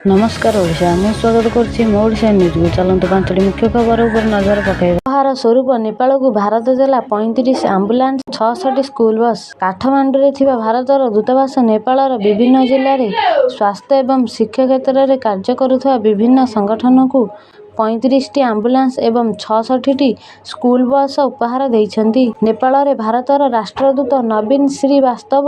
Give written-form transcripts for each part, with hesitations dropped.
नमस्कार ओडिशा मु स्वागत करुच्ची मो ओडिशा न्यूज को चलते 5टी मुख्य खबर उपर नजर पकाइबा। उपहार स्वरूप नेपाल को भारत देला 35 आम्बुलांस 66 स्कूल बस। काठमांडू थिबा भारतर दूतावास नेपालर विभिन्न जिले में स्वास्थ्य एवं शिक्षा क्षेत्र में कार्य करुवा विभिन्न संगठन को 35टी आम्बुलांस एवं 66टी स्कूल बस उपहार देइछन्ति। नेपाल रे भारतर राष्ट्रदूत नवीन श्रीवास्तव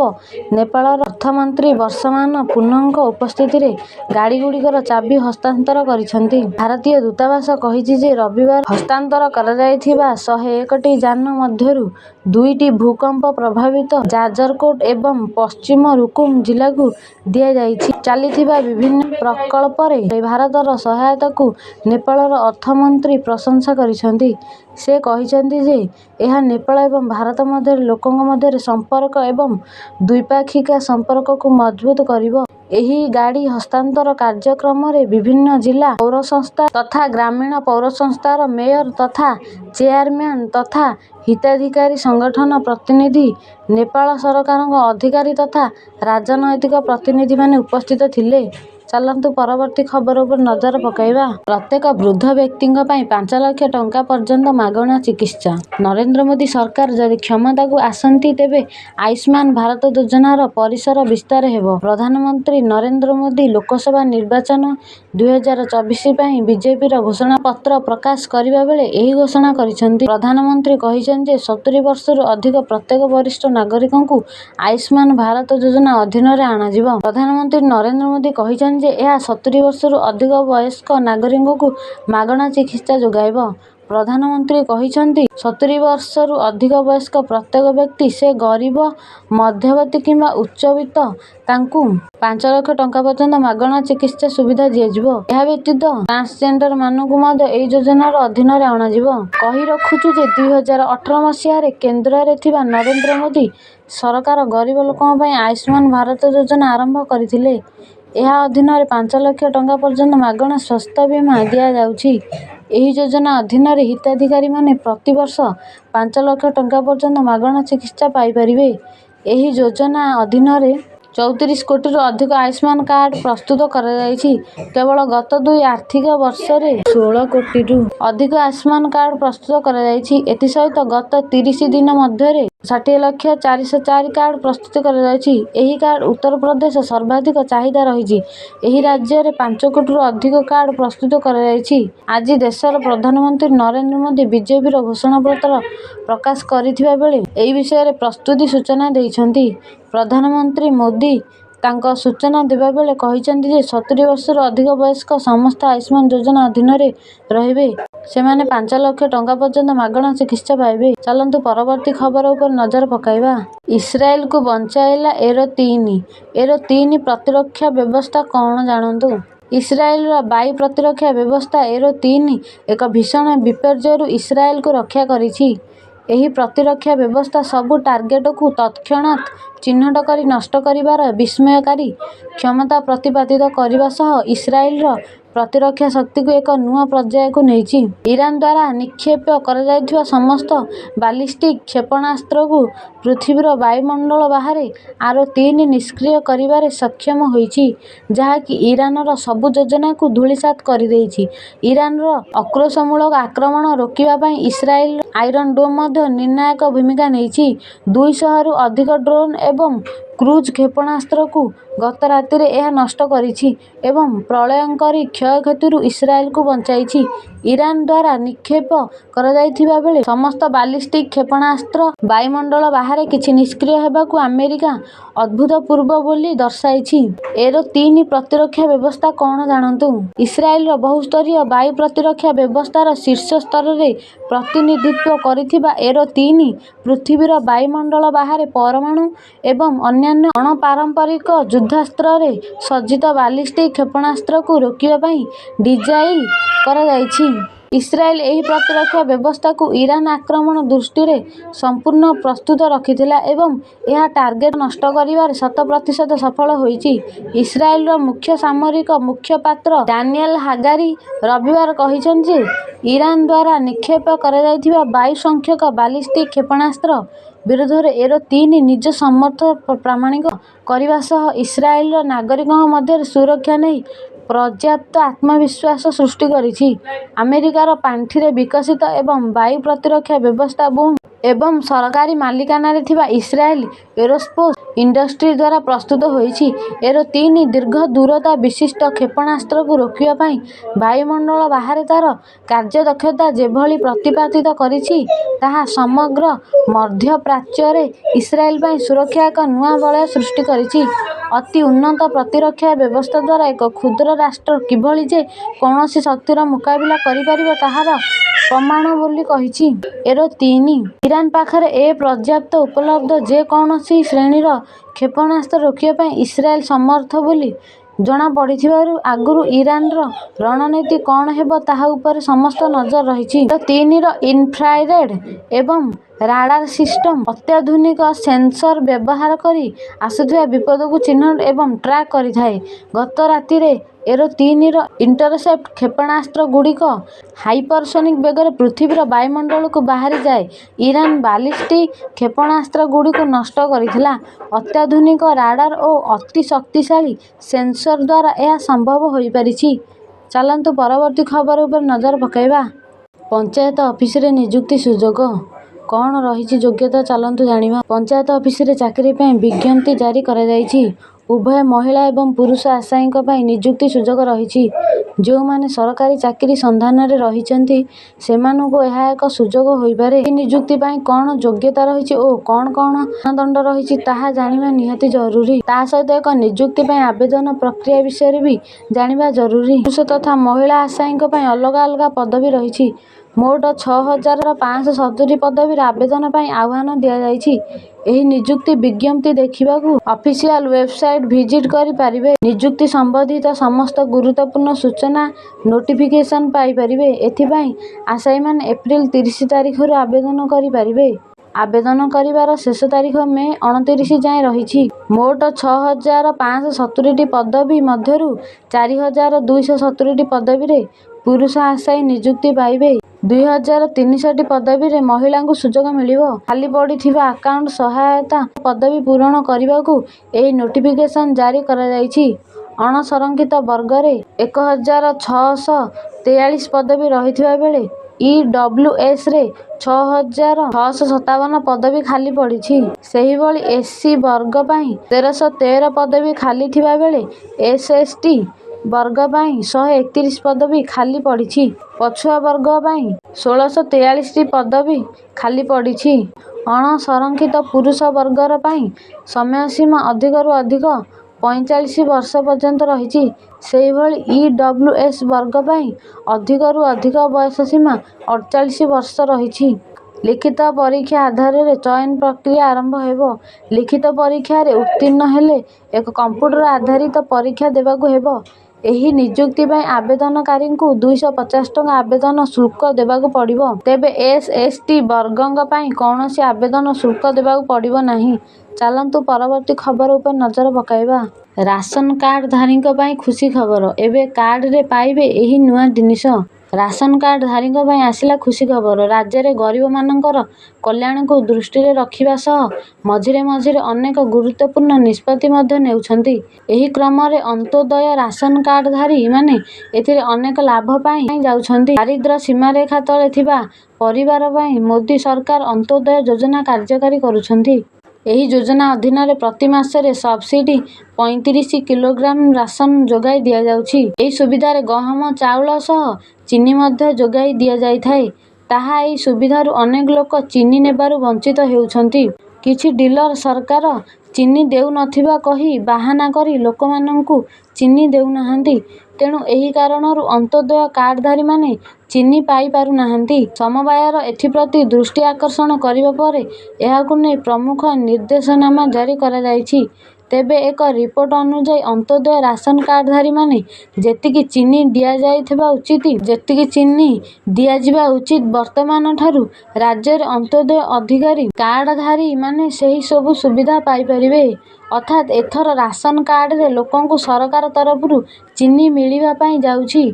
नेपालर अर्थमंत्री वर्षमान पुनःଙ୍କ उपस्थिति रे गाड़ी गुड़िकर चाबी हस्तांतर करिछन्ति। भारतीय दूतावास कहिछि जे रविवार हस्तांतर करा जायथिबा 101टी यान मध्यरु 2टी भूकंप प्रभावित जाजरकोट एवं पश्चिम रुकुम जिला को दिया जायछि। चालिथिबा विभिन्न प्रकल्प रे भारतर सहायता को नेपालर अर्थमंत्री प्रशंसा करिछन्ति। से कहिछन्ति जे यह नेपाल एवं भारत मध्य लोकंक मध्य संपर्क एवं द्विपाक्षिक संपर्क को मजबूत करिवो। एही गाड़ी हस्तांतर कार्यक्रम रे विभिन्न जिला पौर संस्था तथा ग्रामीण पौर संस्थार मेयर तथा चेयरमैन तथा हिताधिकारी संगठन प्रतिनिधि नेपाल सरकार अधिकारी तथा राजनैतिक प्रतिनिधि माने उपस्थित थिले। चलंतु परवर्ती खबर उपर नजर पकाइबा। प्रत्येक वृद्ध व्यक्ति 5 लाख टंका पर्यंत मागणा चिकित्सा। नरेंद्र मोदी सरकार जदि क्षमता को आसंती तेबे आयुष्मान भारत योजनार परिसर विस्तार हेबो। प्रधानमंत्री नरेंद्र मोदी लोकसभा निर्वाचन 2024 पई बीजेपी घोषणा पत्र प्रकाश करिबा बेले एही घोषणा करिसेंती। प्रधानमंत्री कहिसेंती 70 वर्षरु अधिक प्रत्येक वरिष्ठ नागरिकों को आयुष्मान भारत योजना अधीन रे आना जिवो। प्रधानमंत्री नरेंद्र मोदी कहिसेंती जे यह 70 वर्षरु अधिक वयस्क नागरिकों को मागणा चिकित्सा जोगाइबो। प्रधानमंत्री कहिसेंती 70 वर्षरु अधिक वयस्क प्रत्येक व्यक्ति से गरीब मध्यवर्ती किंबा उच्चवित्त तांकु 5 लाख टंका पर्यंत मागणा चिकित्सा सुविधा दियाजिवो। यह व्यतीत ट्रांसजेंडर मानकु मध्य एही योजनार अधीन रे आना जिवो। कहि रखुछु जे 2018 मसिया रे केंद्र रे थिबा नरेंद्र मोदी सरकार गरीब लोकन पई आयुष्मान भारत योजना आरंभ करथिले। यह अधीन 5 लाख टंका पर्यंत मागणा स्वास्थ्य बीमा दिया जाउछि। एही योजना अधीन हिताधिकारी माने प्रति वर्ष 5 लाख टंका पर्यंत मागणा चिकित्सा पाई परिबे। एही योजना अधीन 34 कोटी रु अधिक आयुष्मान कार्ड प्रस्तुत करा जायछि। केवल गत 2 आर्थिक वर्ष रे 16 कोटी रु अधिक आयुष्मान कार्ड प्रस्तुत करा जायछि। एथि सहित गत 30 दिन मध्य 60,404 कार्ड प्रस्तुत करा जायछि। एही कार्ड उत्तर प्रदेश सर्वाधिक चाहिदा रहिछि। एही राज्य रे 5 कोटी रु अधिक कार्ड प्रस्तुत करा जायछि। आज देशर प्रधानमंत्री नरेंद्र मोदी बीजेपी घोषणा पत्र प्रकाश करिथिबा बेले एही विषय रे प्रस्तुति सूचना दैछन्ति। प्रधानमंत्री मोदी तांको सूचना देबा बेले कहिसेंति जे 70 वर्षरु अधिक वयस्क समस्त आयुष्मान योजना अधीन रे रहिबे। सेमाने 5 लाख टंका पर्यंत मागणा चिकित्सा पाइबे। चलंतु परवर्ती खबर उपर नजर पकाइबा। इस्राएल को बंचाइला एरो 3 प्रतिरक्षा व्यवस्था कौन जानतु। इस्राएल वायु प्रतिरक्षा व्यवस्था एरो 3 एक भीषण विपर्ययरू इस्राएल को रक्षा करिछि। एही प्रतिरक्षा व्यवस्था सबु टार्गेट को तत्क्षणात चिन्हट करी नष्ट करिवार विस्मयकारी क्षमता प्रतिपादित करने सह इस्राएल प्रतिरक्षा शक्ति को एक नुआ पर्याय को नैछि। ईरान द्वारा निक्षेप करा जायथिबा समस्त बालिस्टिक क्षेपणास्त्र को पृथ्वीर वायुमंडल बाहर आरो 3 निष्क्रिय करिवारे सक्षम होइछि, जहाकि ईरानर सबु योजना को धूलिसात कर देइछि। ईरानर आक्रोशमूलक आक्रमण रोकिबा पई इस्राएल आयरन डोम मध्य निर्णायक भूमिका नैछि। 200 रु अधिक ड्रोन एवं क्रूज क्षेपणास्त्र को गत राति रे यह नष्ट करिछि एवं प्रलयंकारी क्षयक्षतिरु इस्राएल को बंचाइछि। ईरान द्वारा निक्षेप करा जायथिबा बेले समस्त बालिस्टिक क्षेपणास्त्र वायुमंडल बाहर किछि निष्क्रिय हेबाकु अमेरिका अद्भुतपूर्व बोली दर्शाइछि। एरो 3 प्रतिरक्षा व्यवस्था कौन जानतु। इस्राएल बहुस्तरीय वायु प्रतिरक्षा व्यवस्थार शीर्ष स्तर रे प्रतिनिधित्व करिथिबा एरो 3 पृथ्वीर वायुमंडल बाहर परमाणु एवं अन्यान्य अणपारंपरिक युद्धास्त्र रे सज्जित बालिस्टिक क्षेपणास्त्र को रोकिबा पई डिजाइन करा जायछि। इस्राएल एही प्रतिरक्षा व्यवस्था को ईरान आक्रमण दृष्टि रे संपूर्ण प्रस्तुत रखिथिला एवं यह टार्गेट नष्ट करिवार 100% सफल होइछि। इस्राएल मुख्य सामरिक मुखपात्र डानियल हागारी रविवार कहिसेंति जे ईरान द्वारा निक्षेप करा जायथिबा 22 संख्यक बालिस्टिक क्षेपणास्त्र विरोध में एरो 3 निज समर्थ प्रमाणिक करने सह इस्राएल नागरिकों मध्य सुरक्षा नहीं ପର୍ଯ୍ୟାପ୍ତ ଆତ୍ମବିଶ୍ୱାସ ସୃଷ୍ଟି କରିଛି। ଆମେରିକାର ପାଣ୍ଠିରେ ବିକଶିତ ଏବଂ ବାୟୁ ପ୍ରତିରକ୍ଷା ବ୍ୟବସ୍ଥା ବୋଇଂ ଏବଂ ସରକାରୀ ମାଲିକାନାରେ ଥିବା ଇସ୍ରାଏଲ ଏରୋସ୍ପେସ୍ ଇଣ୍ଡଷ୍ଟ୍ରି ଦ୍ୱାରା ପ୍ରସ୍ତୁତ ହୋଇଛି। ଏରୋ-3 ଦୀର୍ଘ ଦୂରତା ବିଶିଷ୍ଟ କ୍ଷେପଣାସ୍ତ୍ରକୁ ରୋକିବା ପାଇଁ ବାୟୁମଣ୍ଡଳ ବାହାରେ ତା'ର କାର୍ଯ୍ୟଦକ୍ଷତା ଯେଭଳି ପ୍ରତିପାଦିତ କରିଛି, ତାହା ସମଗ୍ର ମଧ୍ୟପ୍ରାଚ୍ୟରେ ଇସ୍ରାଏଲ ପାଇଁ ସୁରକ୍ଷା ଏକ ନୂଆ ବଳୟ ସୃଷ୍ଟି କରିଛି। ଅତି ଉନ୍ନତ ପ୍ରତିରକ୍ଷା ବ୍ୟବସ୍ଥା ଦ୍ୱାରା ଏକ କ୍ଷୁଦ୍ର ରାଷ୍ଟ୍ର କିଭଳି ଯେ କୌଣସି ଶକ୍ତିର ମୁକାବିଲା କରିପାରିବ ତାହାର ପ୍ରମାଣ ବୋଲି କହିଛି। ଏରୋ-3 ଇରାନ ପାଖରେ ପର୍ଯ୍ୟାପ୍ତ ଉପଲବ୍ଧ ଯେ କୌଣସି ଶ୍ରେଣୀର କ୍ଷେପଣାସ୍ତ୍ର ରୋକିବା ପାଇଁ ଇସ୍ରାଏଲ ସମର୍ଥ ବୋଲି ଜଣାପଡ଼ିଥିବାରୁ ଆଗରୁ ଇରାନର ରଣନୀତି କ'ଣ ହେବ ତାହା ଉପରେ ସମସ୍ତ ନଜର ରହିଛି। ଏରୋ-3ର ଇନଫ୍ରାରେଡ୍ ଏବଂ ରାଡାର ସିଷ୍ଟମ ଅତ୍ୟାଧୁନିକ ସେନ୍ସର ବ୍ୟବହାର କରି ଆସୁଥିବା ବିପଦକୁ ଚିହ୍ନଟ ଏବଂ ଟ୍ରାକ୍ କରିଥାଏ। ଗତ ରାତିରେ ଏରୋ-3ର ଇଣ୍ଟରସେପ୍ଟର କ୍ଷେପଣାସ୍ତ୍ରଗୁଡ଼ିକ ହାଇପରସୋନିକ ବେଗରେ ପୃଥିବୀର ବାୟୁମଣ୍ଡଳକୁ ବାହାରିଯାଇ ଇରାନ ବାଲିଷ୍ଟିକ୍ କ୍ଷେପଣାସ୍ତ୍ରଗୁଡ଼ିକୁ ନଷ୍ଟ କରିଥିଲା। ଅତ୍ୟାଧୁନିକ ରାଡାର ଓ ଅତି ଶକ୍ତିଶାଳୀ ସେନ୍ସର ଦ୍ୱାରା ଏହା ସମ୍ଭବ ହୋଇପାରିଛି। ଚାଲନ୍ତୁ ପରବର୍ତ୍ତୀ ଖବର ଉପରେ ନଜର ପକାଇବା। ପଞ୍ଚାୟତ ଅଫିସରେ ନିଯୁକ୍ତି ସୁଯୋଗ କ'ଣ ରହିଛି ଯୋଗ୍ୟତା ଚାଲନ୍ତୁ ଜାଣିବା। ପଞ୍ଚାୟତ ଅଫିସରେ ଚାକିରି ପାଇଁ ବିଜ୍ଞପ୍ତି ଜାରି କରାଯାଇଛି। ଉଭୟ ମହିଳା ଏବଂ ପୁରୁଷ ଆଶାୟୀଙ୍କ ପାଇଁ ନିଯୁକ୍ତି ସୁଯୋଗ ରହିଛି। ଯେଉଁମାନେ ସରକାରୀ ଚାକିରି ସନ୍ଧାନରେ ରହିଛନ୍ତି ସେମାନଙ୍କୁ ଏହା ଏକ ସୁଯୋଗ ହୋଇପାରେ। ଏହି ନିଯୁକ୍ତି ପାଇଁ କ'ଣ ଯୋଗ୍ୟତା ରହିଛି ଓ କ'ଣ ମାନଦଣ୍ଡ ରହିଛି ତାହା ଜାଣିବା ନିହାତି ଜରୁରୀ। ତା ସହିତ ଏକ ନିଯୁକ୍ତି ପାଇଁ ଆବେଦନ ପ୍ରକ୍ରିୟା ବିଷୟରେ ବି ଜାଣିବା ଜରୁରୀ। ପୁରୁଷ ତଥା ମହିଳା ଆଶାୟୀଙ୍କ ପାଇଁ ଅଲଗା ଅଲଗା ପଦବୀ ରହିଛି। ମୋଟ 6,570 ପଦବୀର ଆବେଦନ ପାଇଁ ଆହ୍ୱାନ ଦିଆଯାଇଛି। ଏହି ନିଯୁକ୍ତି ବିଜ୍ଞପ୍ତି ଦେଖିବାକୁ ଅଫିସିଆଲ ୱେବସାଇଟ ଭିଜିଟ୍ କରି ପାରିବେ। ନିଯୁକ୍ତି ସମ୍ବନ୍ଧିତ ସମସ୍ତ ଗୁରୁତ୍ୱପୂର୍ଣ୍ଣ ସୂଚନା ନୋଟିଫିକେସନ ପାଇପାରିବେ। ଏଥିପାଇଁ ଆଶାୟୀମାନେ ଏପ୍ରିଲ 30 ତାରିଖରୁ ଆବେଦନ କରିପାରିବେ। ଆବେଦନ କରିବାର ଶେଷ ତାରିଖ ମେ 29 ଯାଏଁ ରହିଛି। ମୋଟ 6,570ଟି ପଦବୀ ମଧ୍ୟରୁ 4,270ଟି ପଦବୀରେ ପୁରୁଷ ଆଶାୟୀ ନିଯୁକ୍ତି ପାଇବେ। 2,300ଟି ପଦବୀରେ ମହିଳାଙ୍କୁ ସୁଯୋଗ ମିଳିବ। ଖାଲି ପଡ଼ିଥିବା ଆକାଉଣ୍ଟ ସହାୟତା ପଦବୀ ପୂରଣ କରିବାକୁ ଏହି ନୋଟିଫିକେସନ ଜାରି କରାଯାଇଛି। ଅଣସଂରକ୍ଷିତ ବର୍ଗରେ 1,643 ପଦବୀ ରହିଥିବା ବେଳେ ଇ.ଡବ୍ଲ୍ୟୁ.ଏସ୍.ରେ 6,657 ପଦବୀ ଖାଲି ପଡ଼ିଛି। ସେହିଭଳି ଏସ୍.ସି. ବର୍ଗ ପାଇଁ 1,313 ପଦବୀ ଖାଲି ଥିବା ବେଳେ ଏସ୍.ଏସ୍.ଟି. ବର୍ଗ ପାଇଁ 131 ପଦବୀ ଖାଲି ପଡ଼ିଛି। ପଛୁଆ ବର୍ଗ ପାଇଁ 1,643ଟି ପଦବୀ ଖାଲି ପଡ଼ିଛି। ଅଣସଂରକ୍ଷିତ ପୁରୁଷ ବର୍ଗର ପାଇଁ ସମୟସୀମା ଅଧିକରୁ ଅଧିକ 45 ବର୍ଷ ପର୍ଯ୍ୟନ୍ତ ରହିଛି। ସେହିଭଳି ଇ.ଡବ୍ଲ୍ୟୁ.ଏସ୍. ବର୍ଗ ପାଇଁ ଅଧିକରୁ ଅଧିକ ବୟସ ସୀମା 48 ବର୍ଷ ରହିଛି। ଲିଖିତ ପରୀକ୍ଷା ଆଧାରରେ ଚୟନ ପ୍ରକ୍ରିୟା ଆରମ୍ଭ ହେବ। ଲିଖିତ ପରୀକ୍ଷାରେ ଉତ୍ତୀର୍ଣ୍ଣ ହେଲେ ଏକ କମ୍ପ୍ୟୁଟର ଆଧାରିତ ପରୀକ୍ଷା ଦେବାକୁ ହେବ। ଏହି ନିଯୁକ୍ତି ପାଇଁ ଆବେଦନକାରୀଙ୍କୁ 250 ଟଙ୍କା ଆବେଦନ ଶୁଳ୍କ ଦେବାକୁ ପଡ଼ିବ। ତେବେ ଏସ୍.ଏସ୍.ଟି. ବର୍ଗଙ୍କ ପାଇଁ କୌଣସି ଆବେଦନ ଶୁଳ୍କ ଦେବାକୁ ପଡ଼ିବ ନାହିଁ। ଚାଲନ୍ତୁ ପରବର୍ତ୍ତୀ ଖବର ଉପରେ ନଜର ପକାଇବା। ରାସନ କାର୍ଡଧାରୀଙ୍କ ପାଇଁ ଖୁସି ଖବର। ଏବେ କାର୍ଡରେ ପାଇବେ ଏହି ନୂଆ ଜିନିଷ। ରାସନ କାର୍ଡଧାରୀଙ୍କ ପାଇଁ ଆସିଲା ଖୁସି ଖବର। ରାଜ୍ୟରେ ଗରିବମାନଙ୍କର କଲ୍ୟାଣକୁ ଦୃଷ୍ଟିରେ ରଖିବା ସହ ମଝିରେ ମଝିରେ ଅନେକ ଗୁରୁତ୍ୱପୂର୍ଣ୍ଣ ନିଷ୍ପତ୍ତି ମଧ୍ୟ ନେଉଛନ୍ତି। ଏହି କ୍ରମରେ ଅନ୍ତ୍ୟୋଦୟ ରାସନ କାର୍ଡଧାରୀ ମାନେ ଏଥିରେ ଅନେକ ଲାଭ ପାଇ ଯାଉଛନ୍ତି। ଦାରିଦ୍ର୍ୟ ସୀମାରେଖା ତଳେ ଥିବା ପରିବାର ପାଇଁ ମୋଦି ସରକାର ଅନ୍ତ୍ୟୋଦୟ ଯୋଜନା କାର୍ଯ୍ୟକାରୀ କରୁଛନ୍ତି। ଏହି ଯୋଜନା ଅଧୀନରେ ପ୍ରତି ମାସରେ ସବସିଡି 35 କିଲୋଗ୍ରାମ ରାସନ ଯୋଗାଇ ଦିଆଯାଉଛି। ଏହି ସୁବିଧାରେ ଗହମ, ଚାଉଳ ସହ ଚିନି ମଧ୍ୟ ଯୋଗାଇ ଦିଆଯାଇଥାଏ। ତାହା ଏହି ସୁବିଧାରୁ ଅନେକ ଲୋକ ଚିନି ନେବାରୁ ବଞ୍ଚିତ ହେଉଛନ୍ତି। କିଛି ଡିଲର ସରକାର ଚିନି ଦେଉନଥିବା କହି ବାହାନା କରି ଲୋକମାନଙ୍କୁ ଚିନି ଦେଉନାହାନ୍ତି। ତେଣୁ ଏହି କାରଣରୁ ଅନ୍ତ୍ୟୋଦୟ କାର୍ଡଧାରୀମାନେ ଚିନି ପାଇପାରୁନାହାନ୍ତି। ସମବାୟର ଏଥିପ୍ରତି ଦୃଷ୍ଟି ଆକର୍ଷଣ କରିବା ପରେ ଏହାକୁ ନେଇ ପ୍ରମୁଖ ନିର୍ଦ୍ଦେଶନାମା ଜାରି କରାଯାଇଛି। ତେବେ ଏକ ରିପୋର୍ଟ ଅନୁଯାୟୀ ଅନ୍ତ୍ୟୋଦୟ ରାସନ କାର୍ଡଧାରୀମାନେ ଯେତିକି ଚିନି ଦିଆଯିବା ଉଚିତ ବର୍ତ୍ତମାନଠାରୁ ରାଜ୍ୟରେ ଅନ୍ତ୍ୟୋଦୟ ଅଧିକାରୀ କାର୍ଡଧାରୀ ମାନେ ସେହି ସବୁ ସୁବିଧା ପାଇପାରିବେ। ଅର୍ଥାତ୍ ଏଥର ରାସନ କାର୍ଡରେ ଲୋକଙ୍କୁ ସରକାର ତରଫରୁ ଚିନି ମିଳିବା ପାଇଁ ଯାଉଛି।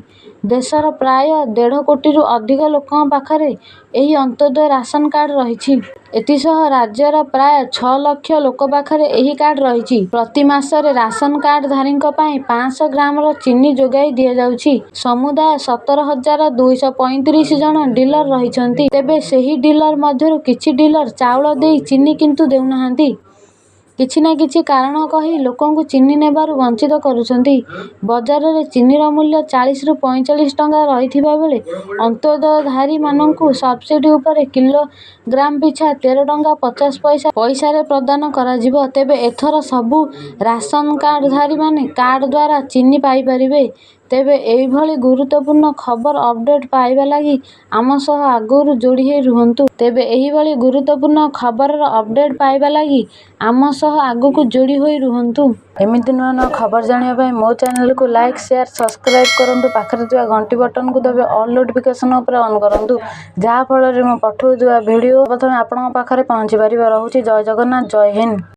ଦେଶର ପ୍ରାୟ 1.5 କୋଟିରୁ ଅଧିକ ଲୋକଙ୍କ ପାଖରେ ଏହି ଅନ୍ତ୍ୟୋଦୟ ରାସନ କାର୍ଡ ରହିଛି। ଏଥିସହ ରାଜ୍ୟର ପ୍ରାୟ 6 ଲକ୍ଷ ଲୋକ ପାଖରେ ଏହି କାର୍ଡ ରହିଛି। ପ୍ରତି ମାସରେ ରାସନ କାର୍ଡଧାରୀଙ୍କ ପାଇଁ 500 ଗ୍ରାମର ଚିନି ଯୋଗାଇ ଦିଆଯାଉଛି। ସମୁଦାୟ 17,235 ଜଣ ଡିଲର ରହିଛନ୍ତି। ତେବେ ସେହି ଡିଲର ମଧ୍ୟରୁ କିଛି ଡିଲର ଚାଉଳ ଦେଇ ଚିନି କିନ୍ତୁ ଦେଉନାହାନ୍ତି। କିଛି ନା କିଛି କାରଣ କହି ଲୋକଙ୍କୁ ଚିନି ନେବାରୁ ବଞ୍ଚିତ କରୁଛନ୍ତି। ବଜାରରେ ଚିନିର ମୂଲ୍ୟ 40ରୁ 45 ଟଙ୍କା ରହିଥିବା ବେଳେ ଅନ୍ତୋଦୟଧାରୀମାନଙ୍କୁ ସବସିଡି ଉପରେ କିଲୋଗ୍ରାମ ପିଛା 13 ଟଙ୍କା 50 ପଇସାରେ ପ୍ରଦାନ କରାଯିବ। ତେବେ ଏଥର ସବୁ ରାସନ କାର୍ଡଧାରୀମାନେ କାର୍ଡ ଦ୍ୱାରା ଚିନି ପାଇପାରିବେ। ତେବେ ଏହିଭଳି ଗୁରୁତ୍ୱପୂର୍ଣ୍ଣ ଖବର ଅପଡେଟ୍ ପାଇବା ଲାଗି ଆମ ସହ ଆଗରୁ ଯୋଡ଼ି ହୋଇ ରୁହନ୍ତୁ। ଆଗକୁ ଯୋଡ଼ି ହୋଇ ରୁହନ୍ତୁ। ଏମିତି ନୂଆ ନୂଆ ଖବର ଜାଣିବା ପାଇଁ ମୋ ଚ୍ୟାନେଲକୁ ଲାଇକ୍, ସେୟାର, ସବସ୍କ୍ରାଇବ୍ କରନ୍ତୁ। ପାଖରେ ଥିବା ଘଣ୍ଟି ବଟନକୁ ଦବାଇ ଅଲ୍ ନୋଟିଫିକେସନ୍ ଉପରେ ଅନ୍ କରନ୍ତୁ। ଯାହାଫଳରେ ମୁଁ ପଠାଉଥିବା ଭିଡ଼ିଓ ପ୍ରଥମେ ଆପଣଙ୍କ ପାଖରେ ପହଞ୍ଚି ପାରିବ। ରହୁଛି ଜୟ ଜଗନ୍ନାଥ, ଜୟ ହିନ୍ଦ।